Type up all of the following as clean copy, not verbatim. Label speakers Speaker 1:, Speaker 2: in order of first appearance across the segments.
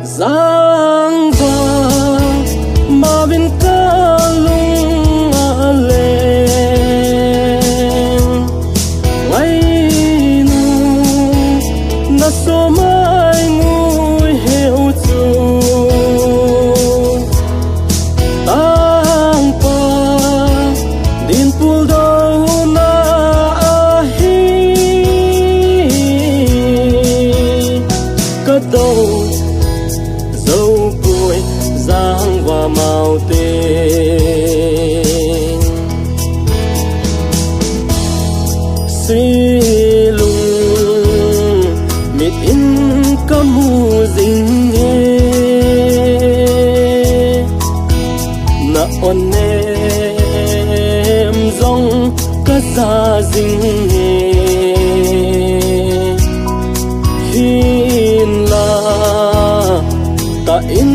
Speaker 1: giang vàng mà bên ca lung lên ngay nu na so mai ngui heo chu tang pa din pul do na hi ka do dâu cuối giang và màu tên suy lùng mịt in ca mù dinh nghe na on em dòng ca xa dinh nghe hin la ta in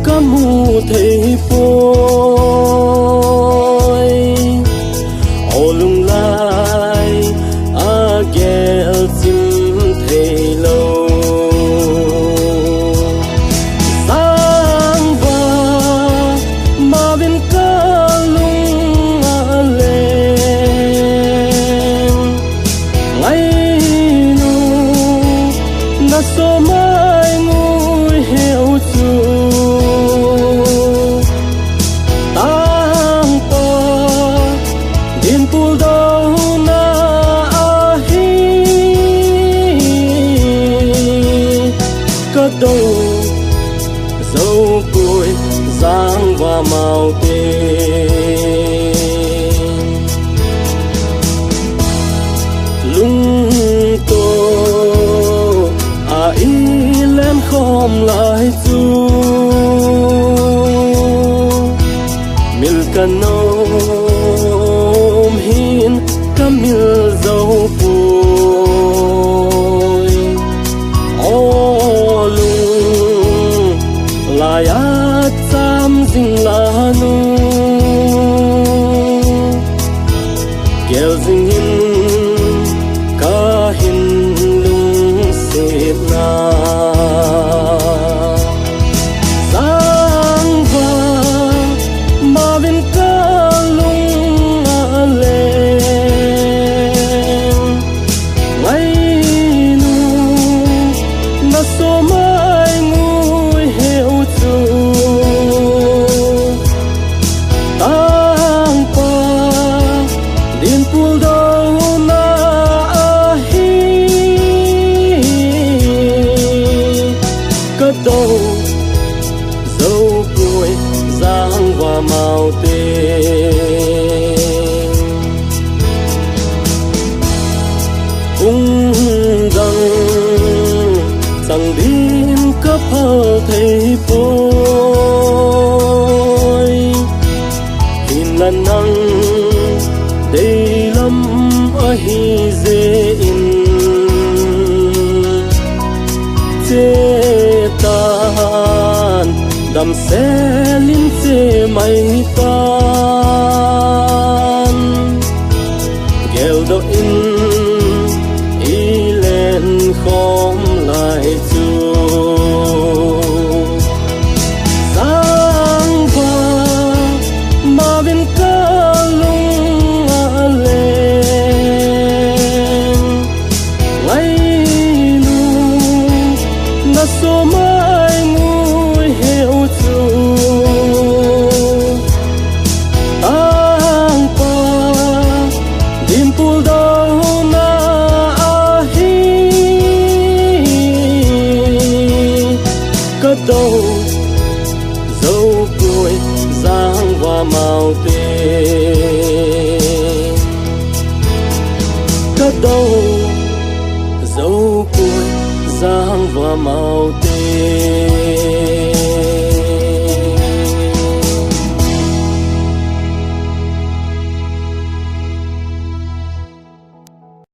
Speaker 1: ca mu thấy phôi ô lung lai a ghel chim thấy lâu sang va mà bên ca lung lên ngay nu na so mai ngui heo chu tang po din pul do na hi ka do dâu cuối giang và màu tên lung tô ý lên khom lại chu mil canom hin camil dâu pui ô lung lại át sam dinh la nu kêu dinh hin ca hin lung sét na giang vàng mà bên ca lung lên ngay nu na so mai ngui heo chu tang pa din pul do na hi ka do dâu cuối giang và màu tên ung rằng rằng đêm cấp hờ thấy phôi hin lần năng đây lắm ở hi dê in chê tan đam xe linh chê mày ta